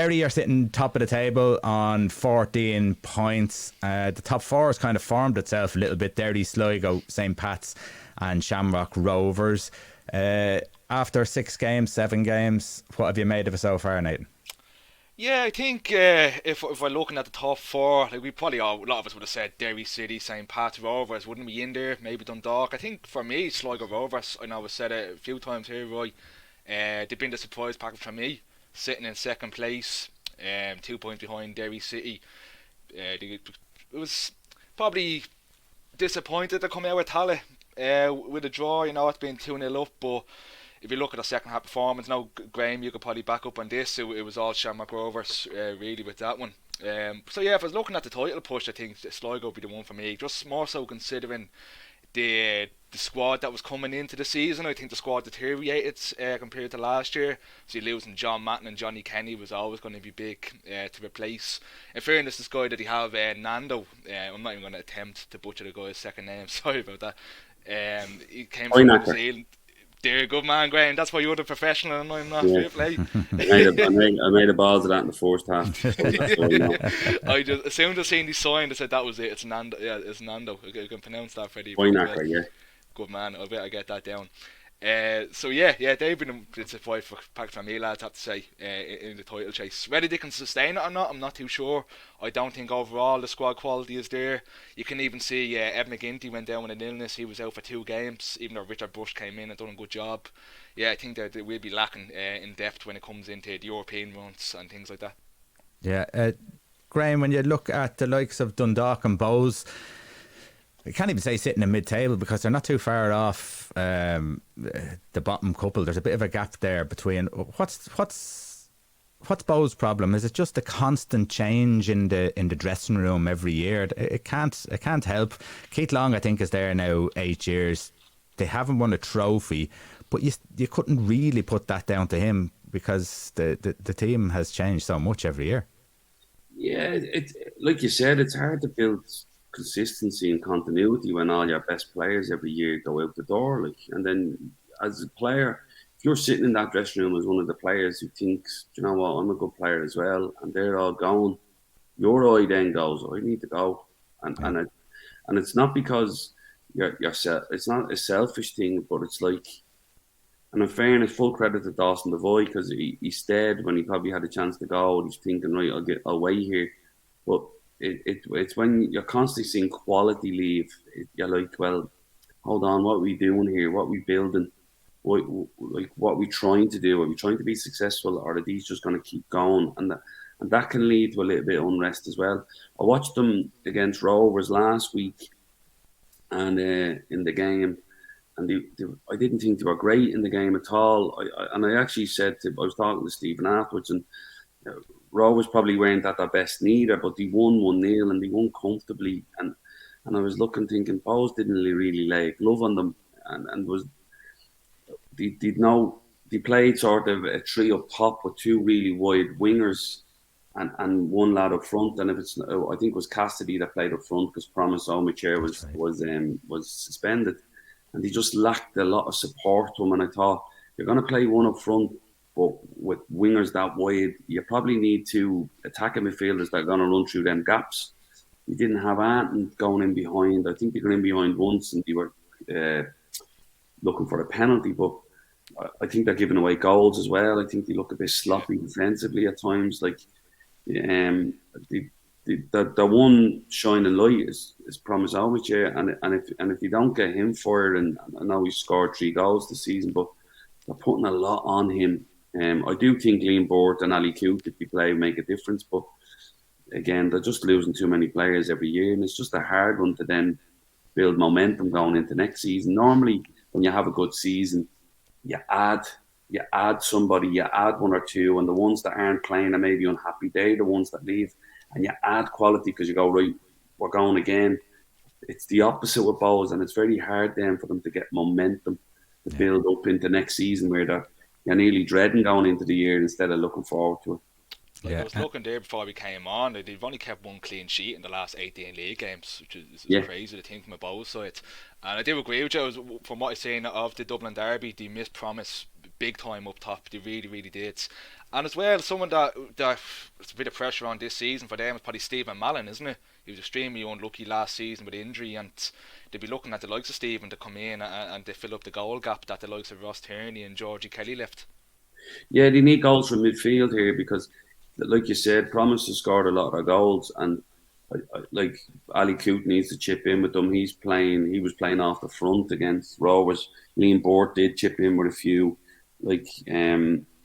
Derry are sitting top of the table on 14 points. The top four has kind of formed itself a little bit. Derry, Sligo, St. Pat's and Shamrock Rovers. After 7 games, what have you made of it so far, Nathan? Yeah, I think if we're looking at the top four, like we probably a lot of us would have said Derry City, St. Pat's, Rovers wouldn't be in there. Maybe Dundalk. I think for me, Sligo Rovers. I know I've said it a few times here, Roy. They've been the surprise package for me, sitting in second place, 2 points behind Derry City. It was probably disappointed to come out with Tally with a draw. You know, it's been 2-0 up, but if you look at the second half performance, now Graham, you could probably back up on this. It was all Shamrock Rovers really with that one. So yeah, if I was looking at the title push, I think Sligo would be the one for me. Just more so considering the squad that was coming into the season. I think the squad deteriorated compared to last year. So you're losing John Matton and Johnny Kenny was always going to be big to replace. In fairness, this guy that he have, Nando, I'm not even going to attempt to butcher the guy's second name. Sorry about that. He came from New Zealand. Dear good man, Graham. That's why you're the professional and I'm not. Fair play. I made a balls of that in the first half. I just as soon as I seen the sign, I said that was it. It's Nando. Yeah, it's Nando. I can pronounce that for you. Yeah. Good man. I bet I get that down. So yeah, they've been a surprise for me, lads. I have to say in the title chase. Whether they can sustain it or not, I'm not too sure. I don't think overall the squad quality is there. You can even see Ed McGinty went down with an illness. He was out for 2 games, even though Richard Bush came in and done a good job. Yeah, I think that they will be lacking in depth when it comes into the European runs and things like that. Yeah, Graham, when you look at the likes of Dundalk and Bows, I can't even say sitting in mid-table because they're not too far off the bottom couple. There's a bit of a gap there between. What's Bo's problem? Is it just a constant change in the dressing room every year? It can't help. Keith Long, I think, is there now 8 years. They haven't won a trophy, but you couldn't really put that down to him because the team has changed so much every year. Yeah, it like you said, it's hard to build consistency and continuity when all your best players every year go out the door. And then as a player, if you're sitting in that dressing room as one of the players who thinks, you know what, I'm a good player as well, and they're all going, your eye then goes, I need to go, and it's not because it's not a selfish thing, but it's like, and in fairness, full credit to Dawson Devoy because he stayed when he probably had a chance to go. And he's thinking, right, I'll wait here, but it's when you're constantly seeing quality leave. You're like, well, hold on, what are we doing here? What are we building? What are we trying to do? Are we trying to be successful, or are these just going to keep going? And that can lead to a little bit of unrest as well. I watched them against Rovers last week, and in the game, and I didn't think they were great in the game at all. I actually said I was talking to Stephen afterwards, and Rovers probably weren't at their best neither, but they won 1-0 and they won comfortably. And I was thinking, Bowes didn't really lay a glove on them, and was they played sort of a 3 up top with 2 really wide wingers and 1 lad up front. And I think it was Cassidy that played up front because Promise Omicher was suspended, and they just lacked a lot of support to him. And I thought, you're going to play 1 up front, but with wingers that wide, you probably need 2 attacking midfielders that are going to run through them gaps. You didn't have Anton going in behind. I think they got in behind once and they were looking for a penalty, but I think they're giving away goals as well. I think they look a bit sloppy defensively at times. Like the one shining light is Promise Omicher, and if you don't get him fired, and I know he scored 3 goals this season, but they're putting a lot on him. I do think Liam Bort and Ali Coote, if they play, make a difference, but again, they're just losing too many players every year, and it's just a hard one to then build momentum going into next season. Normally, when you have a good season, you add somebody, you add 1 or 2, and the ones that aren't playing are maybe unhappy. They're the ones that leave, and you add quality because you go, right, we're going again. It's the opposite with Bows, and it's very hard then for them to get momentum to build up into next season where you're nearly dreading going into the year instead of looking forward to it. I was looking there before we came on. They've only kept 1 clean sheet in the last 18 league games, which is crazy to think from a Bows side. And I do agree with you. From what I've seen of the Dublin derby, they missed Promise big time up top. They really, really did. And as well, someone that there's a bit of pressure on this season for them is probably Stephen Mallon, isn't it? He was extremely unlucky last season with injury, and they'd be looking at the likes of Stephen to come in and they fill up the goal gap that the likes of Ross Tierney and Georgie Kelly left. Yeah, they need goals from midfield here because, like you said, Promise has scored a lot of goals, and like Ali Coote needs to chip in with them. He was playing off the front against Rovers. Liam Bort did chip in with a few,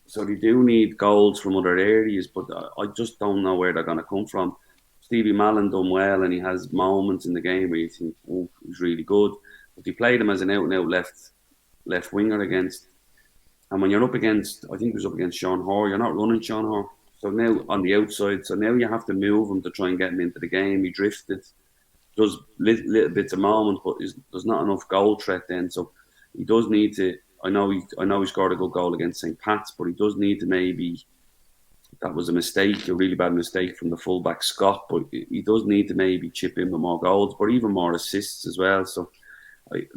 so they do need goals from other areas, but I just don't know where they're going to come from. Stevie Mallon done well, and he has moments in the game where you think, oh, he's really good. But they played him as an out-and-out left winger against. And when you're up against, I think he was up against Sean Hoare, you're not running Sean Hoare. So now on the outside, so now you have to move him to try and get him into the game. He drifted, does little bits of moments, but there's not enough goal threat then. So he does need to. I know he scored a good goal against St. Pat's, but he does need to maybe. That was a mistake, a really bad mistake from the fullback Scott. But he does need to maybe chip in with more goals, but even more assists as well. So, I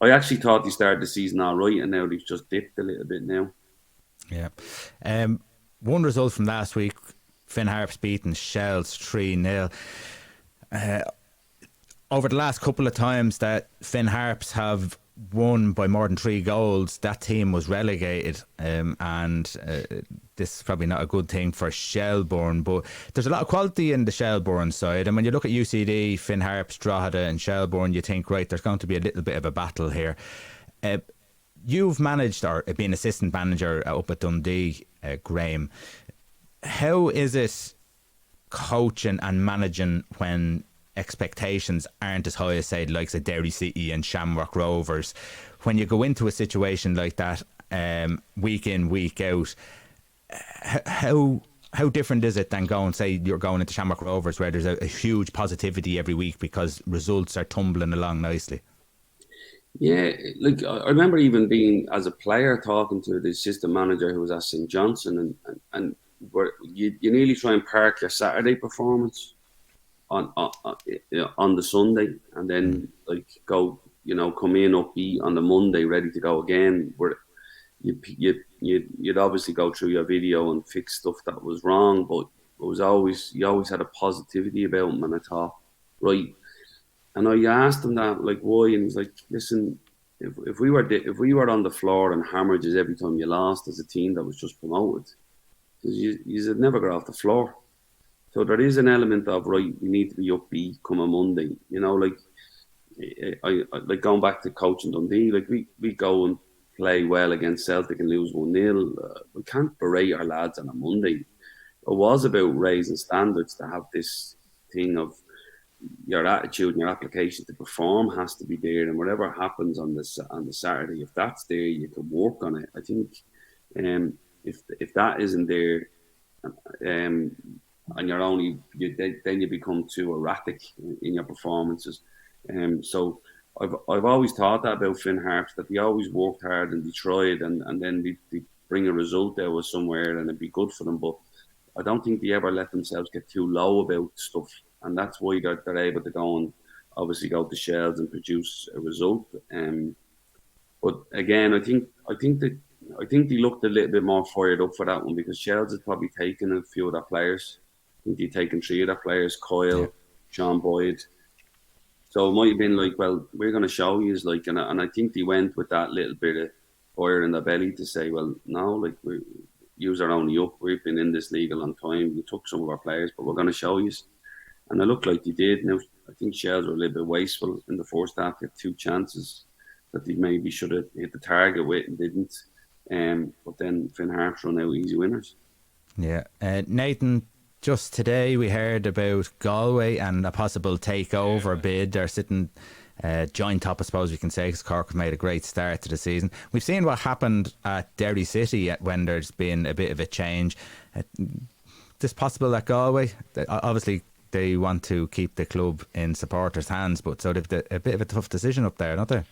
actually thought they started the season all right, and now they've just dipped a little bit now. Yeah. One result from last week, Finn Harps beating Shells 3-0. Over the last couple of times that Finn Harps have won by more than 3 goals, that team was relegated, and this is probably not a good thing for Shelbourne, but there's a lot of quality in the Shelbourne side, and when you look at UCD, Finn Harps, Drogheda and Shelbourne, you think, right, there's going to be a little bit of a battle here. You've managed, or been assistant manager up at Dundee, Graham. How is it coaching and managing when expectations aren't as high as, say, the likes of Derry City and Shamrock Rovers? When you go into a situation like that, week in, week out, how different is it than going, say, you're going into Shamrock Rovers where there's a huge positivity every week because results are tumbling along nicely? Yeah, like I remember even being as a player talking to the assistant manager who was at St. Johnson, and where you nearly try and park your Saturday performance on the Sunday, and then like go, come in upbeat on the Monday, ready to go again. Where you'd obviously go through your video and fix stuff that was wrong, but you always had a positivity about him, and I thought, right. And I asked him that, like, why, and he's like, listen, if we were on the floor and hammered you every time you lost as a team that was just promoted, you'd never get off the floor. So there is an element of, right, you need to be upbeat come a Monday. I like going back to coaching Dundee, like we go and play well against Celtic and lose 1-0. We can't berate our lads on a Monday. It was about raising standards to have this thing of your attitude and your application to perform has to be there, and whatever happens on the Saturday, if that's there, you can work on it. I think if that isn't there, and then you become too erratic in your performances. So I've always thought that about Finn Harps, that they always worked hard and they tried, and then they bring a result out of somewhere and it'd be good for them. But I don't think they ever let themselves get too low about stuff. And that's why they're able to go and obviously go to Shells and produce a result. But again, I think they looked a little bit more fired up for that one, because Shells has probably taken a few of their players. I think they've taken 3 of their players, Coyle, Sean Boyd. So it might have been like, well, we're going to show you, and I think they went with that little bit of fire in their belly to say, well, no, like yous are only up. We've been in this league a long time. We took some of our players, but we're going to show you. And it looked like they did. Now, I think Shells were a little bit wasteful in the first half. They had 2 chances that they maybe should have hit the target with and didn't. But then Finn Harps run out easy winners. Yeah. Nathan, just today we heard about Galway and a possible takeover bid. They're sitting joint top, I suppose we can say, because Cork have made a great start to the season. We've seen what happened at Derry City when there's been a bit of a change. This possible at Galway? Obviously, they want to keep the club in supporters' hands, but so they've a bit of a tough decision up there, don't they?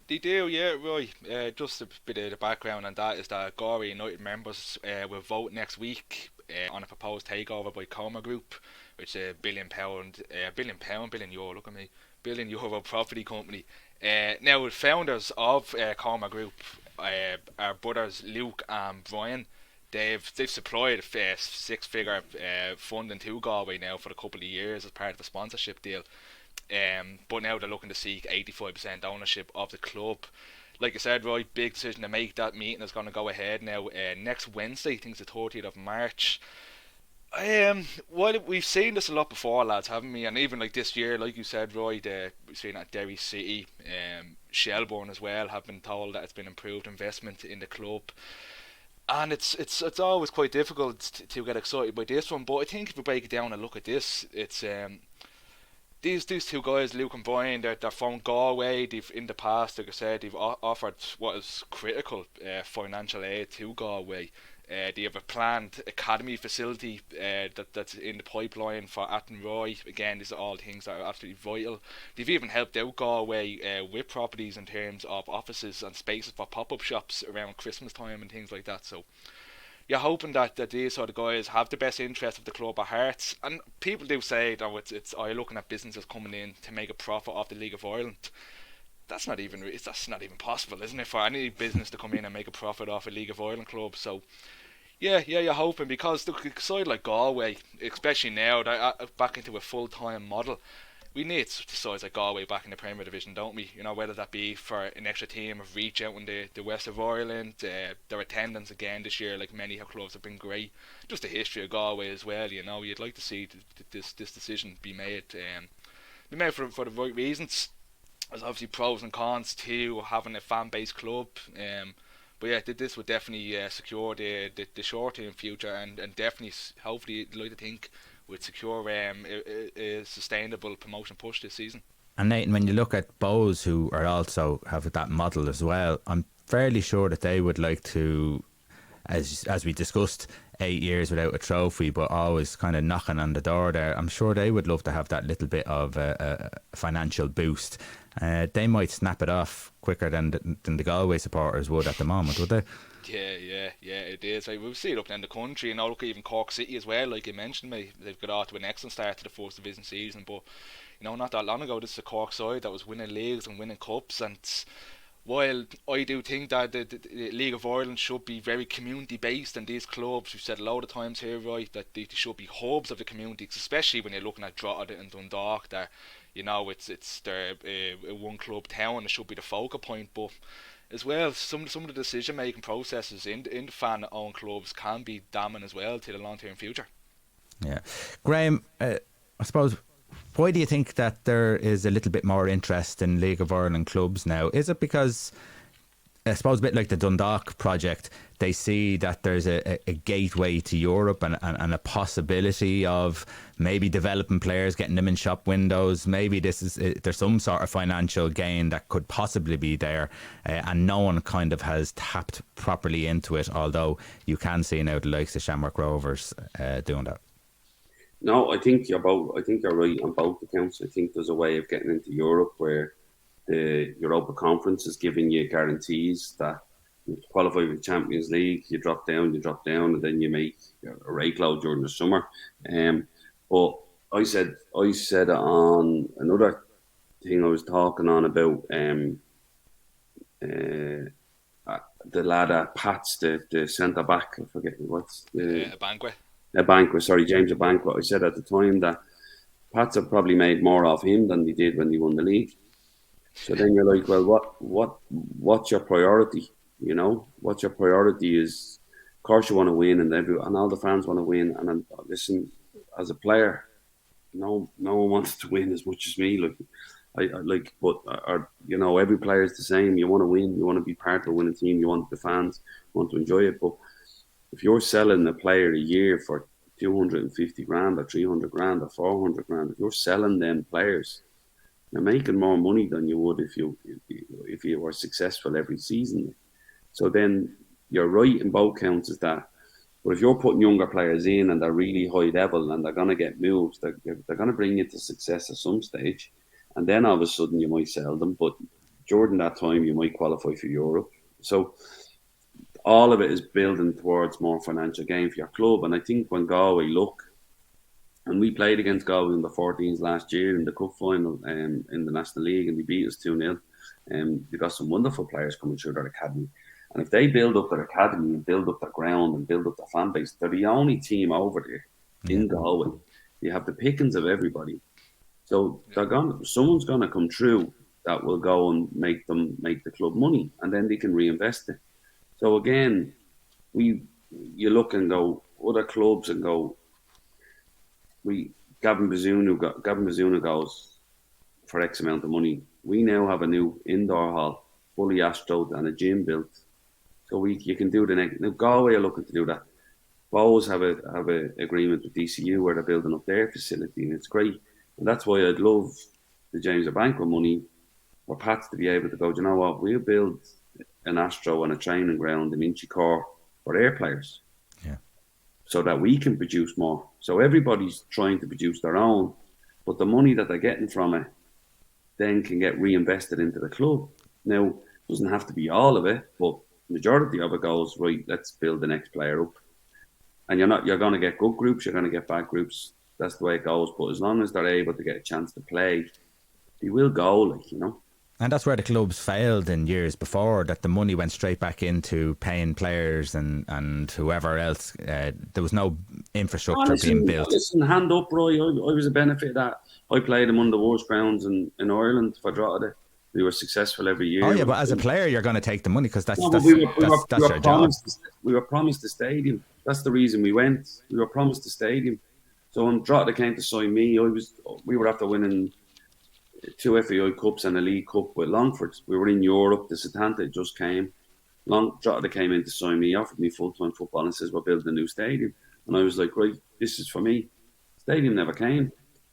They do, yeah, right. Just a bit of the background on that is that Galway United members will vote next week on a proposed takeover by Coma Group, which is a billion euro property company. Now, the founders of Coma Group our brothers Luke and Brian, they've supplied a six-figure funding to Galway now for a couple of years as part of a sponsorship deal. But now they're looking to seek 85% ownership of the club. Like I said, right, big decision to make. That meeting is going to go ahead now next Wednesday. I think it's the 30th of March. Well, we've seen this a lot before, lads, haven't we? And even like this year, like you said, Roy, we've seen at Derry City, Shelbourne as well, have been told that it's been improved investment in the club. And it's always quite difficult to get excited by this one. But I think if we break it down and look at this, it's these two guys, Luke and Brian, they're from Galway. They've in the past, like I said, they've offered what is critical financial aid to Galway. They have a planned academy facility that's in the pipeline for Attenroy. Again, these are all things that are absolutely vital. They've even helped out Galway with properties in terms of offices and spaces for pop-up shops around Christmas time and things like that. So you're hoping that these sort of guys have the best interest of the club at heart. And people do say that it's looking at businesses coming in to make a profit off the League of Ireland. That's not even possible, isn't it, for any business to come in and make a profit off a League of Ireland club? So yeah, you're hoping, because the side like Galway, especially now, they're back into a full-time model. We need sides like Galway back in the Premier Division, don't we? You know, whether that be for an extra team of reach out in the west of Ireland, their attendance again this year, like many clubs, have been great. Just the history of Galway as well, you know, you'd like to see this decision be made for the right reasons. There's obviously pros and cons to having a fan-based club. But yeah, this would definitely secure the short-term future, and definitely, hopefully, I'd like to think, would secure a sustainable promotion push this season. And Nathan, when you look at Bows, who are also have that model as well, I'm fairly sure that they would like to, as we discussed, 8 years without a trophy, but always kind of knocking on the door there. I'm sure they would love to have that little bit of a financial boost. They might snap it off quicker than the Galway supporters would at the moment, would they? Yeah, it is. Like, we've seen it up in the country, and look, even Cork City as well. Like you mentioned, they've got off to an excellent start to the first division season. But you know, not that long ago, this is a Cork side that was winning leagues and winning cups. And while I do think that the League of Ireland should be very community based, and these clubs, we've said a lot of times here, right, that they should be hubs of the communities, especially when you're looking at Drogheda and Dundalk. That, you know, it's their one club town. It should be the focal point, but as well, some of the decision making processes in the fan owned clubs can be damning as well to the long term future. Yeah, Graham, I suppose, why do you think that there is a little bit more interest in League of Ireland clubs now? Is it because, I suppose, a bit like the Dundalk project, they see that there's a gateway to Europe and a possibility of maybe developing players, getting them in shop windows? Maybe there's some sort of financial gain that could possibly be there, and no one kind of has tapped properly into it, although you can see now the likes of Shamrock Rovers doing that. No, I think you're right on both accounts. I think there's a way of getting into Europe where the Europa Conference is giving you guarantees that you qualify for the Champions League, you drop down, and then you make a rate load during the summer. But I said it on another thing I was talking on about the lad at Pats, the centre back. I forget what's the James Abankwah. I said at the time that Pats have probably made more of him than they did when they won the league. So then you're like, well, what's your priority? You know, what's your priority is, of course you want to win, and all the fans want to win. And listen, as a player, no one wants to win as much as me. You know, every player is the same. You want to win, you want to be part of a winning team, you want the fans, you want to enjoy it. But if you're selling a player a year for 250 grand or 300 grand or 400 grand, if you're selling them players, you're making more money than you would if you were successful every season. So then you're right in both counts, is that. But if you're putting younger players in and they're really high level and they're going to get moves, they're going to bring you to success at some stage. And then all of a sudden you might sell them. But during that time, you might qualify for Europe. So all of it is building towards more financial gain for your club. And I think when Galway look, and we played against Galway in the 14s last year in the cup final in the National League, and they beat us 2-0. They got some wonderful players coming through their academy. And if they build up their academy and build up their ground and build up their fan base, they're the only team over there in Galway. You have the pickings of everybody. So someone's gonna come through that will go and make the club money, and then they can reinvest it. So again, you look and go other clubs and go, Gavin Bazuna goes for X amount of money. We now have a new indoor hall, fully astroed, and a gym built. So you can do the next. Now Galway are looking to do that. Bows have a agreement with DCU where they're building up their facility, and it's great. And that's why I'd love the James O'Bank money for Pats to be able to go, do you know what, we'll build an Astro and a training ground in Inchicore for their players. Yeah. So that we can produce more. So everybody's trying to produce their own, but the money that they're getting from it then can get reinvested into the club. Now, it doesn't have to be all of it, but majority of it goes, right, let's build the next player up. And you're going to get good groups, you're going to get bad groups. That's the way it goes. But as long as they're able to get a chance to play, they will go, like, you know. And that's where the clubs failed in years before, that the money went straight back into paying players and whoever else. There was no infrastructure being built. Listen, hand up, Roy. I was a benefit of that. I played them on the worst grounds in Ireland for Drogheda. We were successful every year. Oh yeah, but as a player, you're going to take the money because that's your job. We were promised the stadium. That's the reason we went. We were promised the stadium. So when Drogheda came to sign me, we were after winning 2 FAI Cups and a League Cup with Longford. We were in Europe. The Setanta just came. Drogheda came in to sign me, offered me full-time football and says, we're building a new stadium. And I was like, right, this is for me. Stadium never came.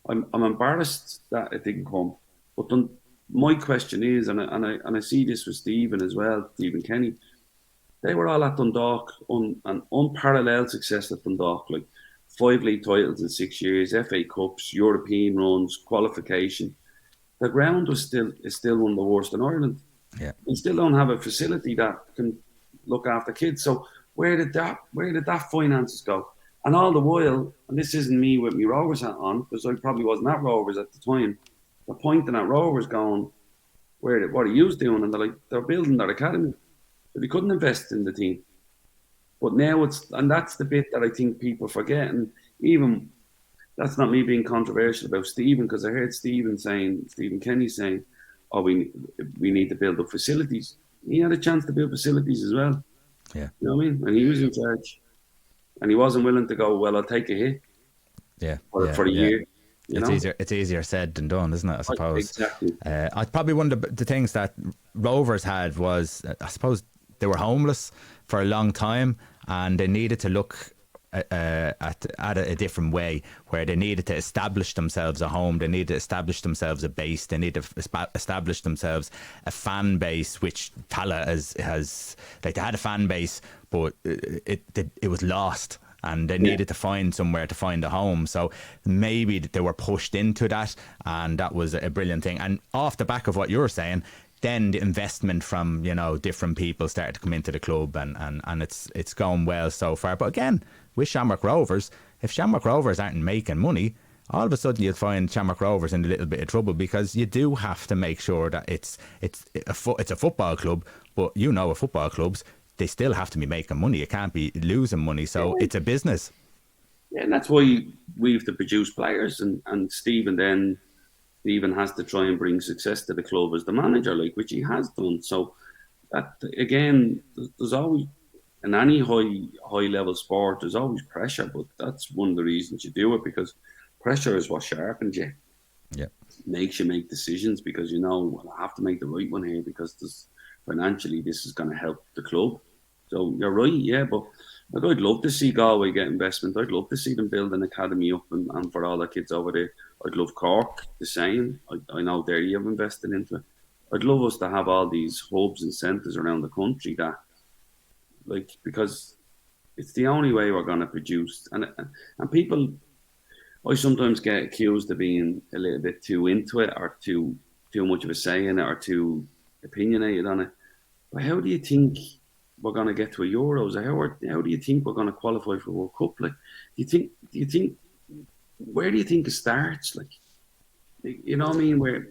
I'm embarrassed that it didn't come. But then my question is, and I see this with Stephen as well, Stephen Kenny, they were all at Dundalk on an unparalleled success at Dundalk, like 5 league titles in 6 years, FA Cups, European runs, qualification. The ground is still one of the worst in Ireland. Yeah. We still don't have a facility that can look after kids. So where did that finances go? And all the while, and this isn't me with my Rovers hat on, because I probably wasn't at Rovers at the time, they're pointing at Rovers going, what are you doing? And they're building their academy. But they couldn't invest in the team. But now and that's the bit that I think people forget. And even, that's not me being controversial about Stephen, because I heard Stephen Kenny saying, oh, we need to build up facilities. He had a chance to build facilities as well. Yeah. You know what I mean? And he was in charge. And he wasn't willing to go, well, I'll take a hit. Yeah. For a year. It's easier said than done, isn't it? I suppose. Exactly. I probably one of the things that Rovers had was, I suppose, they were homeless for a long time, and they needed to look at a different way, where they needed to establish themselves a home, they needed to establish themselves a base, they needed to establish themselves a fan base, which Tala has like, they had a fan base, but it was lost. And they needed to find somewhere to find a home. So maybe they were pushed into that, and that was a brilliant thing. And off the back of what you're saying, then the investment from, different people started to come into the club, and it's going well so far. But again, with Shamrock Rovers, if Shamrock Rovers aren't making money, all of a sudden you'll find Shamrock Rovers in a little bit of trouble, because you do have to make sure that it's a football club, but with football clubs, they still have to be making money. You can't be losing money. So it's a business. Yeah, and that's why we have to produce players. And Stephen has to try and bring success to the club as the manager, which he has done. So that, again, there's always, in any high level sport, there's always pressure. But that's one of the reasons you do it, because pressure is what sharpens you. Yeah. Makes you make decisions, because well, I have to make the right one here, because financially this is going to help the club. So you're right, yeah, but I'd love to see Galway get investment. I'd love to see them build an academy up and for all the kids over there. I'd love Cork the same. I know Derry have invested into it. I'd love us to have all these hubs and centres around the country that, because it's the only way we're going to produce. And people, I sometimes get accused of being a little bit too into it, or too much of a say in it, or too opinionated on it. But how do you think we're going to get to a Euros? How do you think we're going to qualify for a World Cup? Do you think where do you think it starts? You know what I mean? Where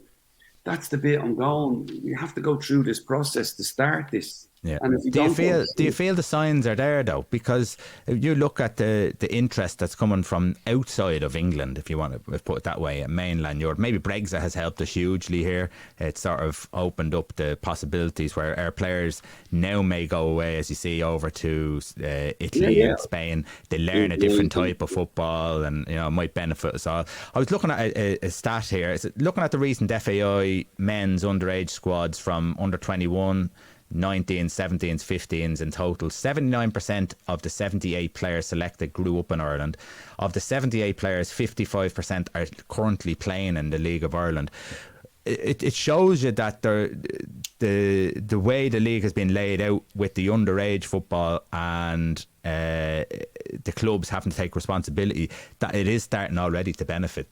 that's the bit I'm going. We have to go through this process to start this. Yeah. And if you Do you don't feel the signs are there though? Because if you look at the interest that's coming from outside of England, if you want to put it that way, mainland Europe, maybe Brexit has helped us hugely here. It's sort of opened up the possibilities where our players now may go away, as you see, over to Italy and Spain. They learn a different type of football, and it might benefit us all. I was looking at a stat here. Looking at the recent FAI men's underage squads from under 21. 19s, 17s, 15s in total. 79% of the 78 players selected grew up in Ireland. Of the 78 players, 55% are currently playing in the League of Ireland. It shows you that the way the league has been laid out with the underage football and the clubs having to take responsibility, that it is starting already to benefit.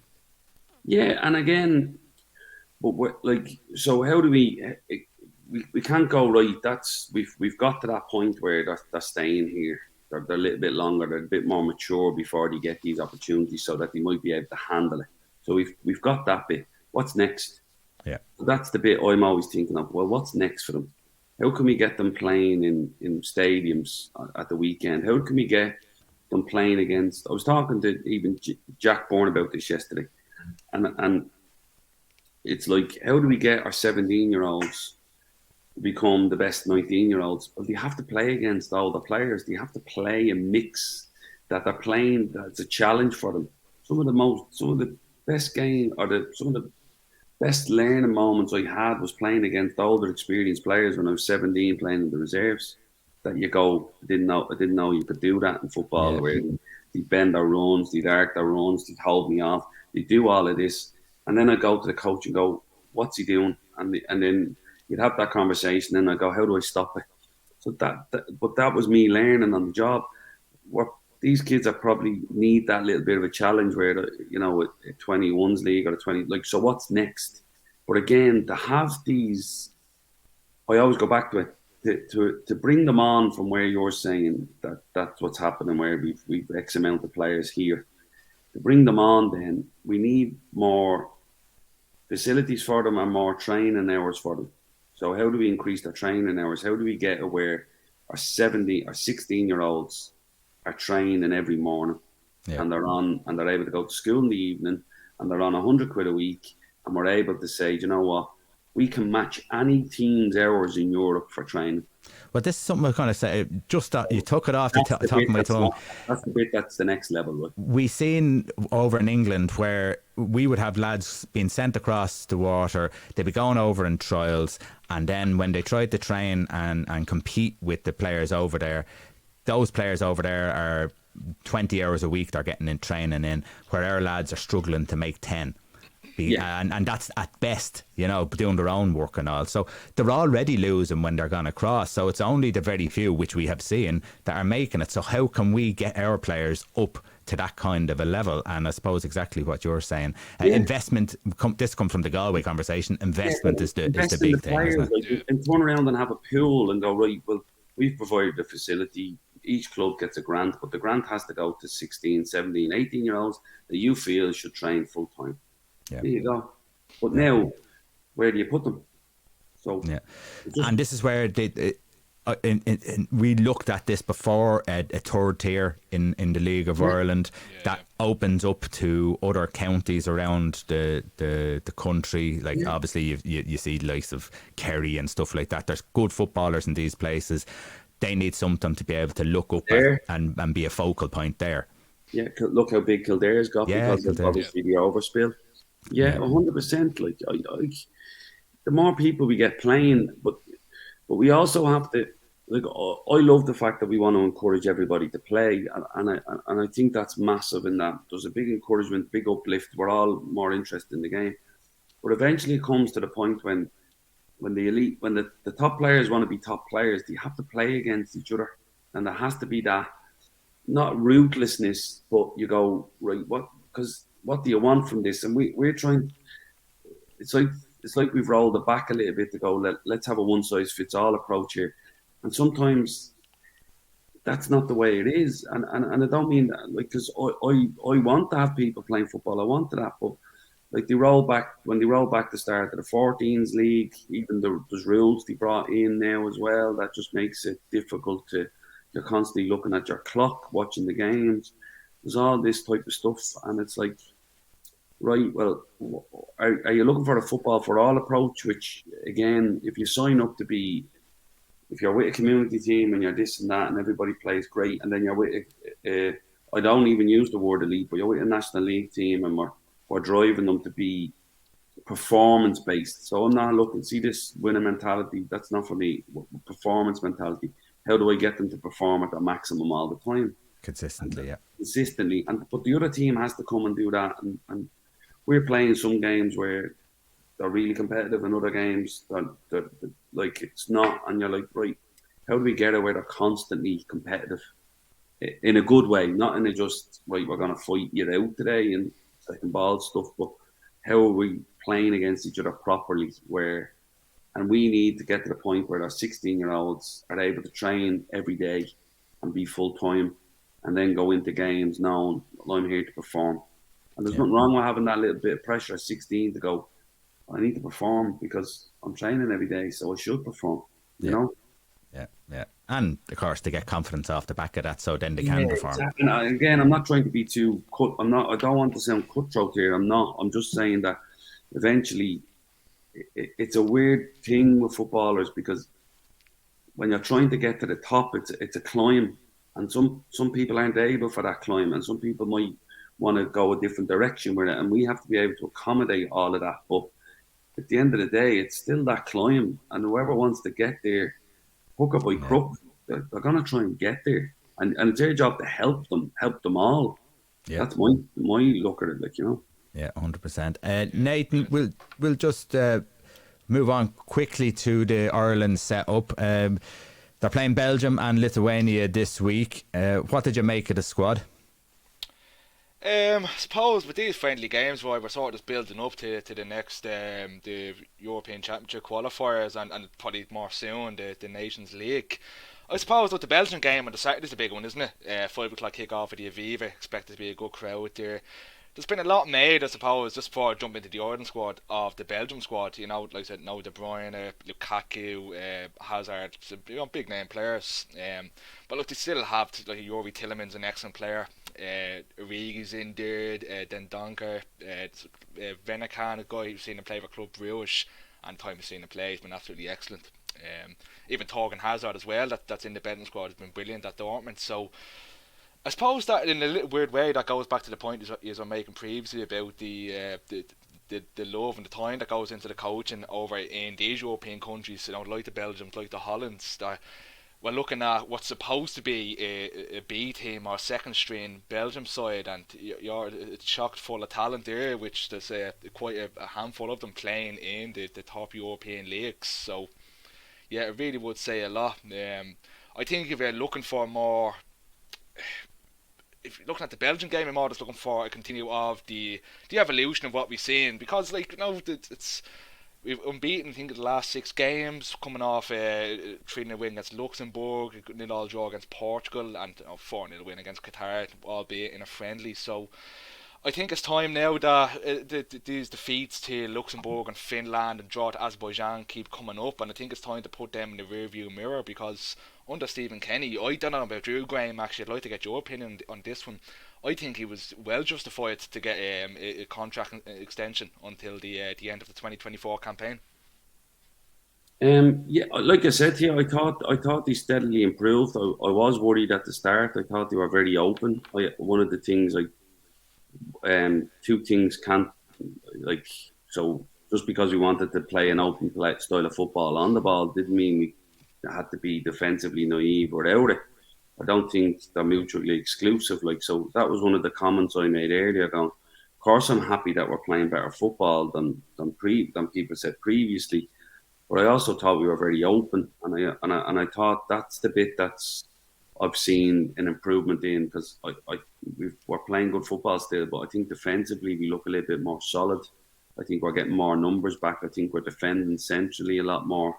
Yeah, and again, but so how do we can't go right. We've got to that point where they're staying here. They're a little bit longer. They're a bit more mature before they get these opportunities, so that they might be able to handle it. So we've got that bit. What's next? Yeah, so that's the bit I'm always thinking of. Well, what's next for them? How can we get them playing in stadiums at the weekend? How can we get them playing against? I was talking to even Jack Bourne about this yesterday, and it's like, how do we get our 17-year-olds become the best 19-year-olds? Well, they have to play against all the players. They have to play a mix that they're playing. That's a challenge for them. Some of the best game, or some of the best learning moments I had was playing against older, experienced players when I was 17, playing in the reserves. That you go, I didn't know you could do that in football. Yeah. Where they bend their runs, they'd arc their runs, they'd hold me off, they do all of this, and then I go to the coach and go, "What's he doing?" And then you'd have that conversation, and I go, "How do I stop it?" So but that was me learning on the job. What these kids that probably need that little bit of a challenge, where a 21s league or a 20, so what's next? But again, to have these, I always go back to it, to bring them on from where you're saying that's what's happening, where we've X amount of players here. To bring them on, then we need more facilities for them and more training hours for them. So how do we increase their training hours? How do we get where our 16-year-olds are training every morning, and they're able to go to school in the evening, and they're on £100 a week, and we're able to say, you know what, we can match any team's hours in Europe for training. Well, this is something I was going to say. Just that you took it off the top of my tongue. That's the bit that's the next level. Right? We seen over in England where we would have lads being sent across the water. They'd be going over in trials, and then when they tried to train and compete with the players over there, those players over there are 20 hours a week they're getting in training in, where our lads are struggling to make 10. And that's at best, doing their own work and all. So they're already losing when they're going across. So it's only the very few, which we have seen, that are making it. So how can we get our players up to that kind of a level? And I suppose exactly what you're saying. Investment, this comes from the Galway conversation, investment is the big thing, isn't it? And turn around and have a pool and go, right, well, we've provided the facility. Each club gets a grant, but the grant has to go to 16, 17, 18-year-olds that you feel should train full-time. Yeah. There you go. But now, where do you put them? So, and this is where we looked at this before, a third tier in the League of Ireland that opens up to other counties around the country. Like obviously you see the likes of Kerry and stuff like that. There's good footballers in these places. They need something to be able to look up at and be a focal point there. Yeah, look how big Kildare's got because of obviously the overspill. Yeah, 100%. Like, the more people we get playing, but we also have to. Like, I love the fact that we want to encourage everybody to play, and I think that's massive. In that there's a big encouragement, big uplift. We're all more interested in the game, but eventually it comes to the point when the elite, when the top players want to be top players, they have to play against each other, and there has to be that, not ruthlessness, but you go, right, what do you want from this? And we're trying. It's like we've rolled it back a little bit to go, let's have a one size fits all approach here, and sometimes that's not the way it is. And I don't mean that, like, because I want to have people playing football. I want that, but like when they rolled back the start of the 14s league, even there's rules they brought in now as well that just makes it difficult to. You're constantly looking at your clock, watching the games. There's all this type of stuff, and it's like, right, well, are you looking for a football for all approach? Which again, if you sign up to be, if you're with a community team and you're this and that, and everybody plays great, and then you're with I don't even use the word elite, but you're with a national league team, and we're driving them to be performance based. So I'm not looking, see this winner mentality, that's not for me. Performance mentality. How do I get them to perform at their maximum all the time? Consistently, yeah. Consistently. But the other team has to come and do that. And we're playing some games where they're really competitive, and other games they're like it's not. And you're like, right, how do we get it where they're constantly competitive in a good way, not in a just, right, we're going to fight you out today and second ball stuff, but how are we playing against each other properly, and we need to get to the point where our 16-year-olds are able to train every day and be full-time and then go into games knowing, well, I'm here to perform. And there's nothing wrong with having that little bit of pressure at 16 to go, I need to perform because I'm training every day, so I should perform, you know? Yeah. And, of course, they get confidence off the back of that, so then they can perform. Exactly. And again, I'm not trying to be too I don't want to sound cutthroat here. I'm not. I'm just saying that eventually it's a weird thing with footballers, because when you're trying to get to the top, it's a climb, and some people aren't able for that climb, and some people might want to go a different direction with it, and we have to be able to accommodate all of that. But at the end of the day, it's still that climb, and whoever wants to get there, hook up by crook, they're going to try and get there, and it's their job to help them all. Yeah. That's my look at it, like, you know. Yeah, 100%. Nathan, we'll just move on quickly to the Ireland setup. They're playing Belgium and Lithuania this week. What did you make of the squad? I suppose with these friendly games, where we're sort of just building up to the next the European Championship qualifiers, and probably more soon the Nations League. I suppose with the Belgian game on the Saturday's a big one, isn't it? 5 o'clock kick off at the Behaviour. Expected to be a good crowd there. There's been a lot made, I suppose, just before I jump into the Ireland squad, of the Belgium squad. You know, like I said, now De Bruyne, Lukaku, Hazard, big name players. But look, they still have like Yuri Tillemans, an excellent player. Origi's in there, then Donker, Venakan, a guy who's seen him play for Club Brugge, and time he's seen him play, he's been absolutely excellent. Even Torgan Hazard as well, that's in the Belgium squad, has been brilliant at Dortmund. So I suppose that in a little weird way that goes back to the point is I'm making previously about the love and the time that goes into the coaching over in these European countries, you know, like the Belgians, like the Hollands, that we're looking at what's supposed to be a B team or second string Belgium side, and you're chock full of talent there, which there's quite a handful of them playing in the top European leagues. So yeah, it really would say a lot. I think if you're looking for more, if you're looking at the Belgian game, I'm more just looking for a continue of the evolution of what we've seen, because like, you know, we've unbeaten, I think, in the last 6 games, coming off a 3-0 win against Luxembourg, a 0-0 draw against Portugal, and a 4-0 win against Qatar, albeit in a friendly. So I think it's time now that these defeats to Luxembourg and Finland and draw to Azerbaijan keep coming up, and I think it's time to put them in the rearview mirror, because under Stephen Kenny, I don't know about you, Graham, actually, I'd like to get your opinion on this one. I think he was well justified to get a contract extension until the end of the 2024 campaign. Yeah, like I said here, I thought he steadily improved. I was worried at the start. I thought they were very open. One of the things, like, 2 things can't, like, so just because we wanted to play an open style of football on the ball didn't mean we had to be defensively naive without it. I don't think they're mutually exclusive. Like, so that was one of the comments I made earlier. Going, of course, I'm happy that we're playing better football than people said previously, but I also thought we were very open, and I thought that's the bit that's I've seen an improvement in, because we're playing good football still, but I think defensively we look a little bit more solid. I think we're getting more numbers back. I think we're defending centrally a lot more.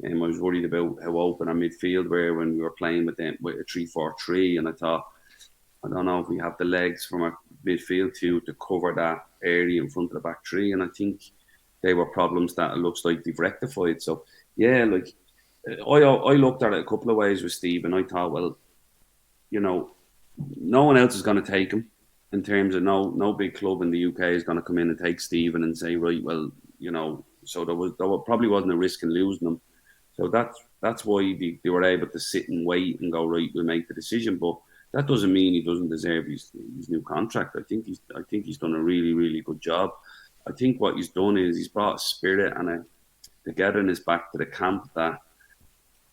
I was worried about how open our midfield were when we were playing with them with a 3-4-3, and I thought, I don't know if we have the legs from our midfield to cover that area in front of the back three, and I think they were problems that it looks like they've rectified. So yeah, like I looked at it a couple of ways with Steve, and I thought, well, you know, no one else is going to take him. In terms of no big club in the UK is going to come in and take Stephen and say, right, well, you know, so there probably wasn't a risk in losing him. So that's why they were able to sit and wait and go, right, we'll make the decision. But that doesn't mean he doesn't deserve his new contract. I think he's done a really, really good job. I think what he's done is he's brought a spirit and a togetherness back to the camp that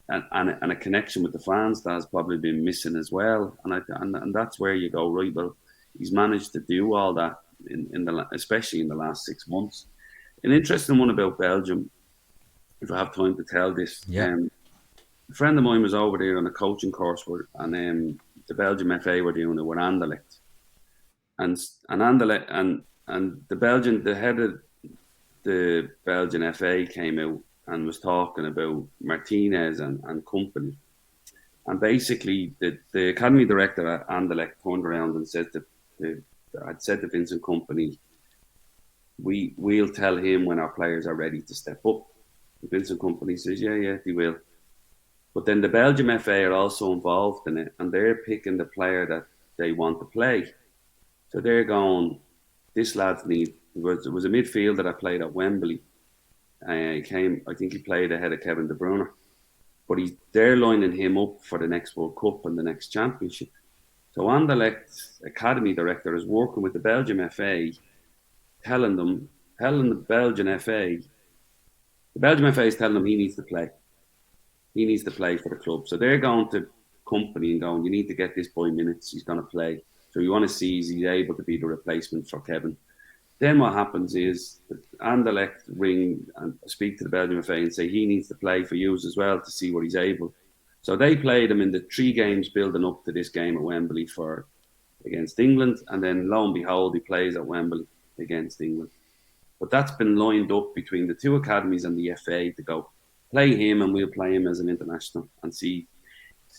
and a connection with the fans that has probably been missing as well. And that's where you go, right, well, he's managed to do all that especially in the last 6 months. An interesting one about Belgium, if I have time to tell this. Yeah. A friend of mine was over there on a coaching course and the Belgium FA were doing it with Anderlecht. And Anderlecht and the head of the Belgian FA came out and was talking about Martinez and company. And basically the academy director at Anderlecht turned around and said I'd said to Vincent Kompany, we'll tell him when our players are ready to step up. And Vincent Kompany says, yeah, they will. But then the Belgium FA are also involved in it, and they're picking the player that they want to play. So they're going, this lad's need. It was a midfielder that played at Wembley. I think he played ahead of Kevin De Bruyne. But they're lining him up for the next World Cup and the next championship. So Anderlecht's academy director is working with the Belgium FA, telling the Belgian FA is telling him he needs to play. He needs to play for the club. So they're going to Kompany and going, you need to get this boy minutes. He's going to play. So you want to see is he's able to be the replacement for Kevin. Then what happens is Anderlecht ring and speak to the Belgian FA and say he needs to play for you as well to see what he's able. So they played him in the 3 games building up to this game at Wembley against England, and then lo and behold, he plays at Wembley against England. But that's been lined up between the 2 academies and the FA to go play him, and we'll play him as an international and see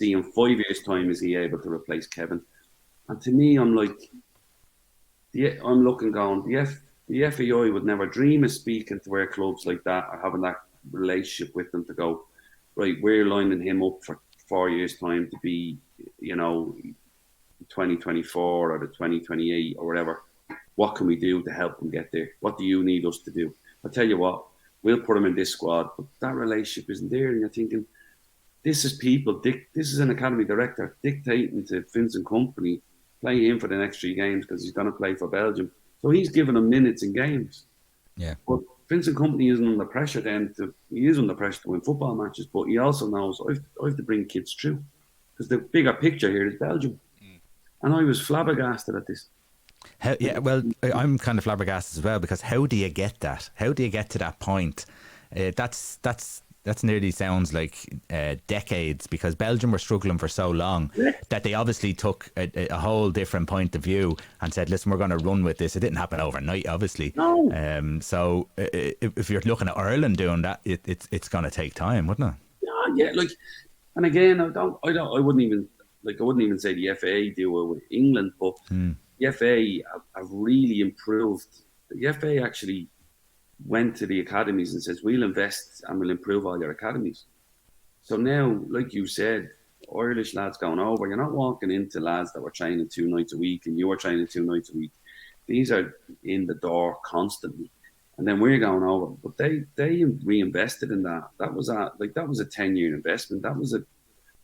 in 5 years' time is he able to replace Kevin. And to me, I'm like, I'm looking going, the FAI would never dream of speaking to our clubs like that or having that relationship with them to go, right, we're lining him up for 4 years' time to be, 2024 or the 2028 or whatever. What can we do to help him get there? What do you need us to do? I'll tell you what, we'll put him in this squad, but that relationship isn't there. And you're thinking, this is an academy director dictating to Vincent Kompany, play him for the next 3 games because he's going to play for Belgium. So he's giving him minutes in games. Yeah. But Vincent Kompany isn't under pressure he is under pressure to win football matches, but he also knows I have to bring kids through because the bigger picture here is Belgium. And I was flabbergasted at this. I'm kind of flabbergasted as well, because how do you get that? How do you get to that point? That's nearly sounds like decades, because Belgium were struggling for so long that they obviously took a whole different point of view and said, listen, we're going to run with this. It didn't happen overnight, obviously. No. So if you're looking at Ireland doing that, it's going to take time, wouldn't it? Yeah. Like, and again, I wouldn't even say the FA do it with England, but the FA have really improved. The FA actually went to the academies and says, we'll invest and we'll improve all your academies. So now, like you said, Irish lads going over, you're not walking into lads that were training 2 nights a week and you were training 2 nights a week. These are in the door constantly. And then we're going over. But they reinvested in that. That was a 10-year investment. That was a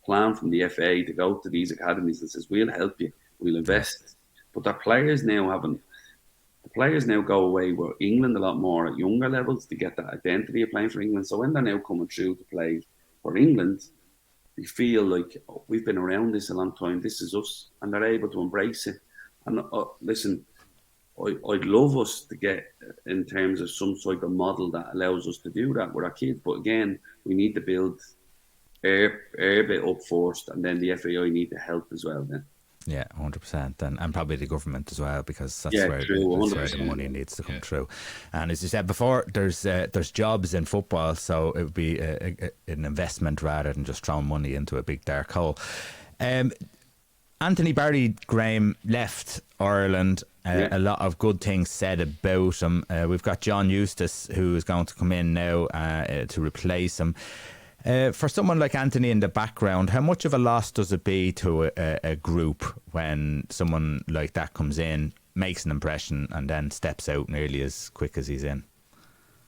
plan from the FA to go to these academies and says, we'll help you, we'll invest. But the players now go away with England a lot more at younger levels to get that identity of playing for England. So when they're now coming through to play for England, they feel like, we've been around this a long time, this is us, and they're able to embrace it. And listen, I'd love us to get in terms of some sort of model that allows us to do that with our kids. But again, we need to build air bit up first, and then the FAI need to help as well then. Yeah, 100%, and probably the government as well, because that's where the money needs to come through. And as you said before, there's jobs in football, so it would be an investment rather than just throwing money into a big dark hole. Anthony Barry, Graham, left Ireland. A lot of good things said about him. We've got John Eustace, who is going to come in now to replace him. For someone like Anthony in the background, how much of a loss does it be to a group when someone like that comes in, makes an impression, and then steps out nearly as quick as he's in?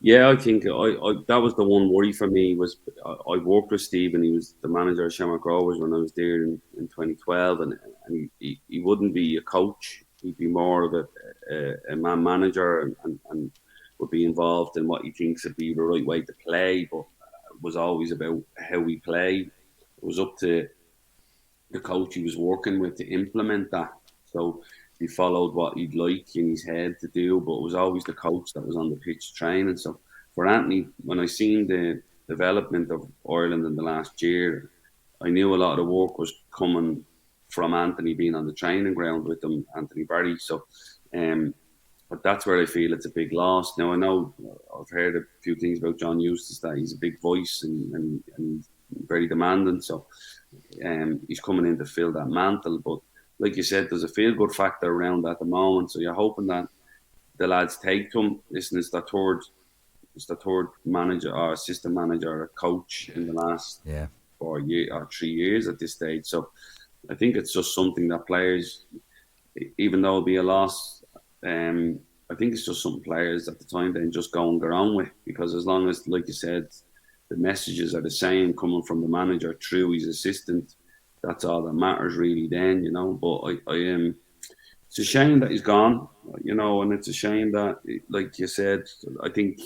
Yeah, I think that was the one worry for me. Was I worked with Steve, and he was the manager of Shamrock Rovers when I was there in 2012, and he wouldn't be a coach. He'd be more of a man manager, and would be involved in what he thinks would be the right way to play, but it was always about how we play. It was up to the coach he was working with to implement that. So he followed what he'd like in his head to do, but it was always the coach that was on the pitch training. So for Anthony, when I seen the development of Ireland in the last year, I knew a lot of the work was coming from Anthony being on the training ground with them, Anthony Barry. So, but that's where I feel it's a big loss. Now I know I've heard a few things about John Eustace, that he's a big voice and he's very demanding. So, he's coming in to fill that mantle, but like you said, there's a feel-good factor around at the moment. So you're hoping that the lads take to him. Listen, it's the third manager or assistant manager or coach in the last 4 years or 3 years at this stage. So I think it's just something that players, even though it'll be a loss, I think it's just something players at the time then just go and get on with. Because as long as, like you said, the messages are the same coming from the manager through his assistant, that's all that matters really then, you know. But it's a shame that he's gone, you know, and it's a shame that, like you said, I think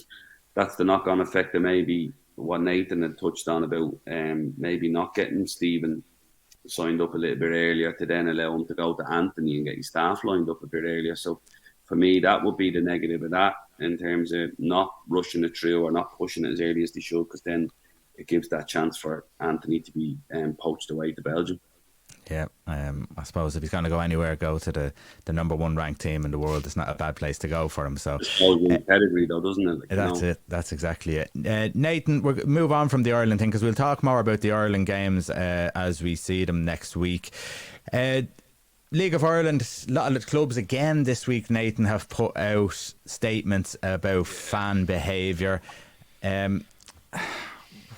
that's the knock-on effect of maybe what Nathan had touched on about maybe not getting Stephen signed up a little bit earlier to then allow him to go to Anthony and get his staff lined up a bit earlier. So for me, that would be the negative of that, in terms of not rushing it through or not pushing it as early as they should, because then it gives that chance for Anthony to be poached away to Belgium. Yeah, I suppose if he's going to go anywhere, go to the number one ranked team in the world. It's not a bad place to go for him. So pedigree, though, doesn't it? Like, that's it. That's exactly it. Nathan, we'll move on from the Ireland thing, because we'll talk more about the Ireland games as we see them next week. League of Ireland, a lot of clubs again this week, Nathan, have put out statements about fan behaviour.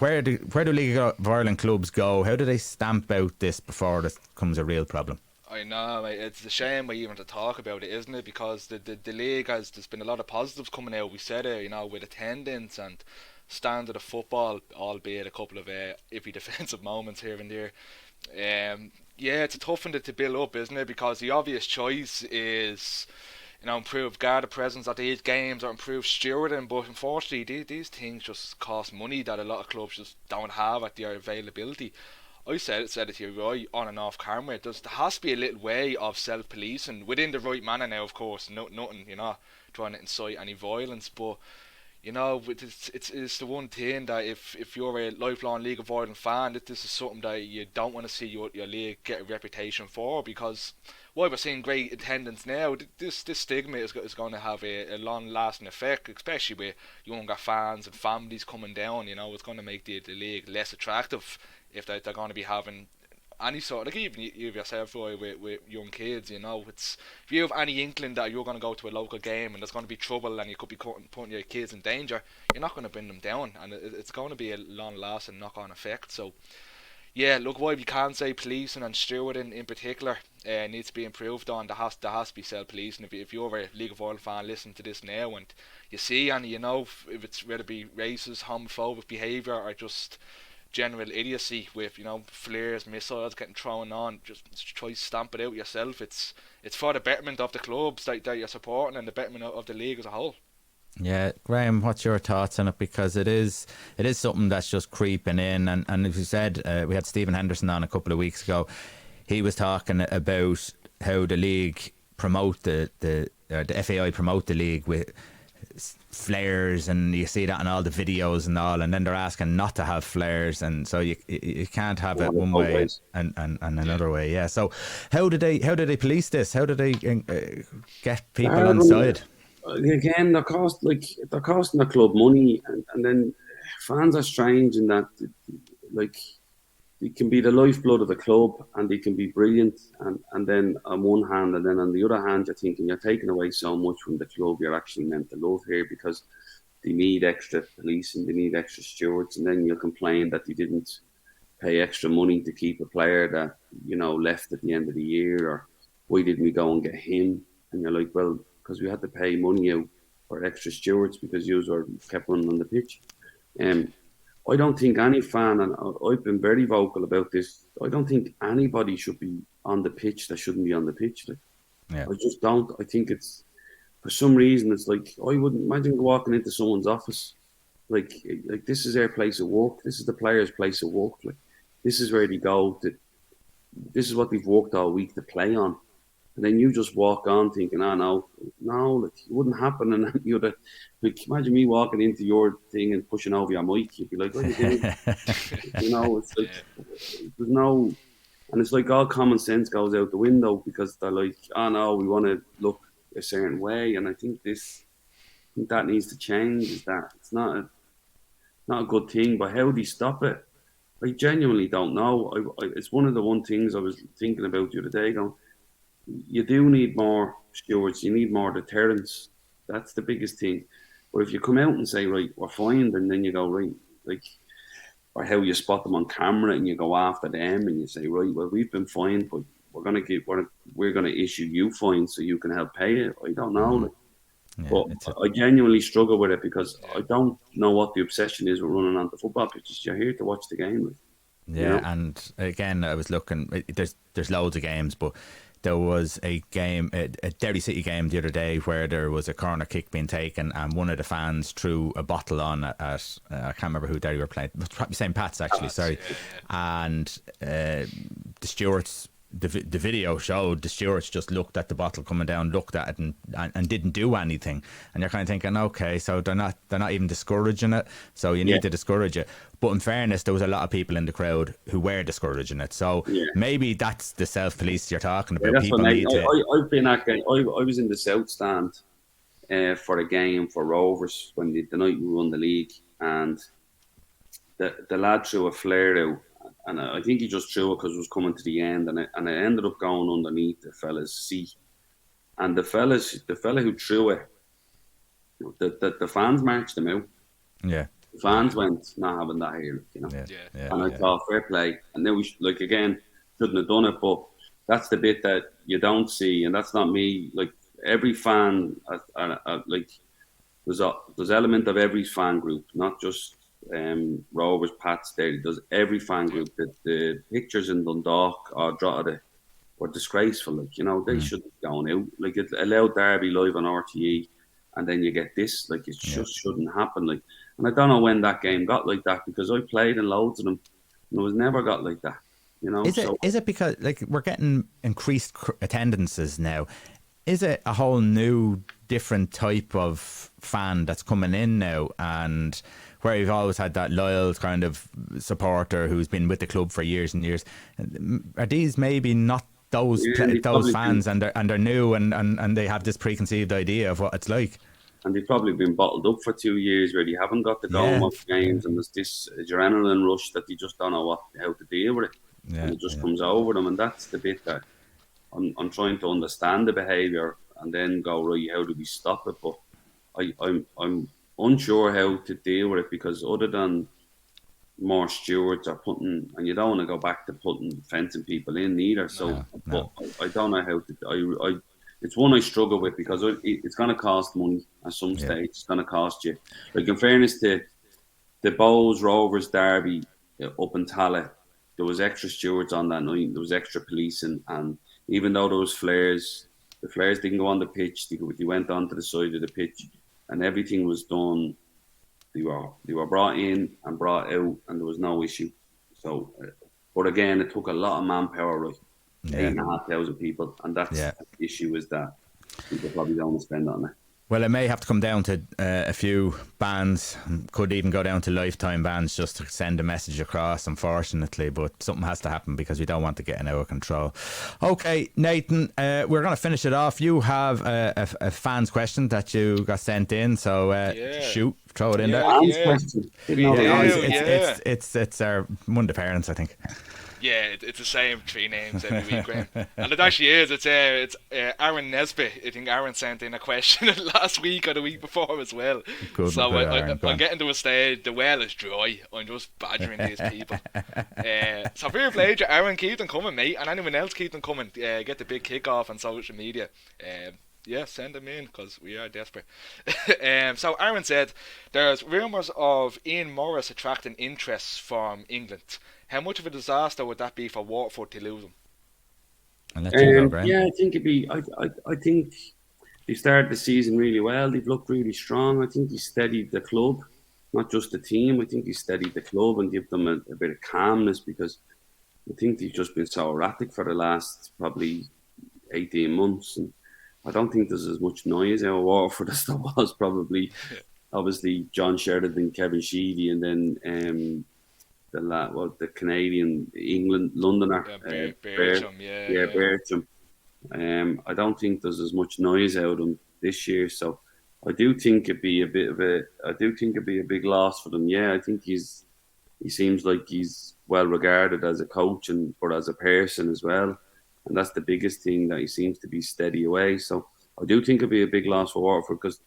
Where do League of Ireland clubs go? How do they stamp out this before it becomes a real problem? I know, mate. It's a shame we even to talk about it, isn't it? Because the league there's been a lot of positives coming out. We said it, you know, with attendance and standard of football, albeit a couple of iffy defensive moments here and there. Yeah, it's a tough one to build up, isn't it? Because the obvious choice is, you know, improve guard presence at these games or improve stewarding, but unfortunately these things just cost money that a lot of clubs just don't have at their availability. I said it here right on and off camera. There has to be a little way of self-policing within the right manner now, of course. Nothing, you know, trying to incite any violence, but you know, it's the one thing that if you're a lifelong League of Ireland fan, that this is something that you don't want to see your league get a reputation for, because while we're seeing great attendance now, this stigma is going to have a long-lasting effect, especially with younger fans and families coming down. You know, it's going to make the league less attractive if they're going to be having any sort, like even you yourself, Roy, with young kids, you know, it's, if you have any inkling that you're going to go to a local game and there's going to be trouble and you could be putting your kids in danger, you're not going to bring them down, and it's going to be a long-lasting knock-on effect. So yeah, look, why we can't say policing and stewarding in particular needs to be improved on. There has to be self-policing. If you're a League of Ireland fan listening to this now and you see any, you know, if it's whether it be racist, homophobic behaviour or just general idiocy with, you know, flares, missiles getting thrown on, just try to stamp it out yourself. It's for the betterment of the clubs that you're supporting and the betterment of the league as a whole. Yeah, Graham, what's your thoughts on it? Because it is something that's just creeping in, and as you said, we had Stephen Henderson on a couple of weeks ago. He was talking about how the league promote the FAI promote the league with flares, and you see that in all the videos and all, and then they're asking not to have flares, and so you can't have it one way and another way. Yeah. So how do they police this? How do they get people on side? Again, they're costing the club money, and then fans are strange in that, like, it can be the lifeblood of the club, and they can be brilliant. And then on one hand, and then on the other hand, you're thinking you're taking away so much from the club you're actually meant to love here, because they need extra police and they need extra stewards, and then you'll complain that they didn't pay extra money to keep a player that, you know, left at the end of the year, or why didn't we go and get him? And you're like, well, because we had to pay money out for extra stewards because you were kept running on the pitch. I don't think any fan, and I've been very vocal about this, I don't think anybody should be on the pitch that shouldn't be on the pitch. Like, Yeah. I just don't. I think it's, for some reason, it's like, I wouldn't imagine walking into someone's office. Like this is their place of work. This is the player's place of work. Like, this is where they go. This is what they've worked all week to play on. And then you just walk on thinking, no, like, it wouldn't happen. And then you'd like, imagine me walking into your thing and pushing over your mic. You'd be like, what are you doing? You know, it's like, there's no, and it's like all common sense goes out the window, because they're like, oh no, we want to look a certain way. And I think that needs to change. Is that it's not a good thing, but how do you stop it? I genuinely don't know. It's one of the one things I was thinking about the other day, going, you do need more stewards, you need more deterrence. That's the biggest thing. But if you come out and say, right, we're fined, and then you go, right, like, or how you spot them on camera and you go after them and you say, right, well, we've been fined, but we're gonna issue you fines so you can help pay it. I don't know. Like, Yeah, but I genuinely struggle with it, because I don't know what the obsession is with running onto football pitches. You're here to watch the game. Like, yeah, you know? and again, I was looking. There's loads of games, but there was a game, a Derry City game the other day, where there was a corner kick being taken, and one of the fans threw a bottle on at I can't remember who Derry were playing. It was probably St. Pat's, actually. Sorry, and the stewards. The video showed the stewards just looked at the bottle coming down, looked at it, and didn't do anything. And you're kind of thinking, okay, so they're not even discouraging it. So you need to discourage it. But in fairness, there was a lot of people in the crowd who were discouraging it. So maybe that's the self-police you're talking about. That's People what need to. I've been at. I was in the South Stand for a game for Rovers when the night we won the league, and the lad threw a flare out. And I think he just threw it because it was coming to the end, and it ended up going underneath the fella's seat. And the fella who threw it, the fans marched him out. Yeah. The fans went, not having that here, you know. Yeah. And I thought, fair play. And then again, shouldn't have done it, but that's the bit that you don't see, and that's not me. Like, every fan, like, there's element of every fan group, not just Rovers, Pats, there. Does every fan group. The pictures in Dundalk or Drogheda were disgraceful. Like, you know, they shouldn't have gone out. Like, it allowed Derby live on RTE, and then you get this. Like, it just shouldn't happen. Like, and I don't know when that game got like that, because I played in loads of them, and it was never got like that. You know, is it because, like, we're getting increased attendances now? Is it a whole new, different type of fan that's coming in now, and where you've always had that loyal kind of supporter who's been with the club for years and years? Are these maybe not those fans, and they're new, and they have this preconceived idea of what it's like? And they've probably been bottled up for 2 years where they haven't got to go and watch games, and there's this adrenaline rush that they just don't know how to deal with it. And it just comes over them, and that's the bit that I'm trying to understand the behaviour and then go, right, how do we stop it? But I'm unsure how to deal with it, because other than more stewards are putting, and you don't want to go back to putting fencing people in either. So But I don't know how to. It's one I struggle with, because it's going to cost money at some stage. It's going to cost you. Like, in fairness to the Bows, Rovers, Derby up in Tallaght, there was extra stewards on that night. There was extra policing, and even though there was flares, the flares didn't go on the pitch. They went onto the side of the pitch, and everything was done. They were brought in and brought out, and there was no issue. So, but again, it took a lot of manpower, right? 8,500 people, and that's the issue, is that people probably don't want to spend on it. Well, it may have to come down to a few bans, could even go down to lifetime bans just to send a message across, unfortunately. But something has to happen because we don't want to get out of control. Okay, Nathan, we're going to finish it off. You have a fan's question that you got sent in, so shoot, throw it in there. Fan's question. It's our one of the parents, I think. Yeah, it's the same 3 names every week, Graham. And it actually is. It's Aaron Nesbitt. I think Aaron sent in a question last week or the week before as well. Good, so Aaron, I'm getting to a stage, the well is dry. I'm just badgering these people. So fair play to Aaron, keep them coming, mate. And anyone else, keep them coming. Get the big kick-off on social media. Yeah, send them in because we are desperate. So Aaron said, there's rumours of Ian Morris attracting interest from England. How much of a disaster would that be for Waterford to lose him? Yeah, I think it'd be. I think they started the season really well. They've looked really strong. I think he steadied the club, not just the team. I think he steadied the club and give them a bit of calmness because I think they've just been so erratic for the last probably 18 months. And I don't think there's as much noise out of Waterford as there was probably. Obviously, John Sheridan, Kevin Sheedy, and then the Canadian England Londoner, Bertram, Bertram. I don't think there's as much noise out of them this year, so I do think it'd be a big loss for them. Yeah, I think he seems like he's well regarded as a coach but as a person as well, and that's the biggest thing, that he seems to be steady away. So I do think it'd be a big loss for Waterford because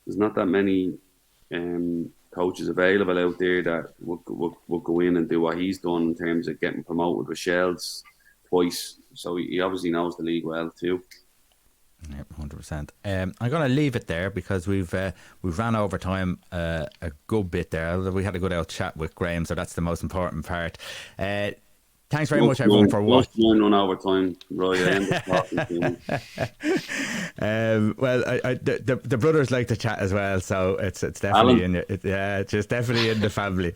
there's not that many coaches available out there that will go in and do what he's done in terms of getting promoted with Shells twice. So he obviously knows the league well too. Yeah, 100%. I'm going to leave it there because we've ran over time a good bit there. We had a good old chat with Graham, so that's the most important part. Thanks very much, everyone, for watching. Mine run over time, Roy. I end up talking to him. Well, the brothers like to chat as well, so it's definitely it's definitely in the family.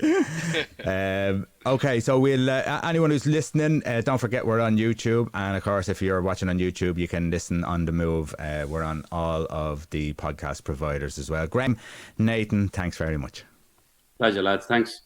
Okay, so we'll anyone who's listening, don't forget we're on YouTube, and of course, if you're watching on YouTube, you can listen on the move. We're on all of the podcast providers as well. Graham, Nathan, thanks very much. Pleasure, lads. Thanks.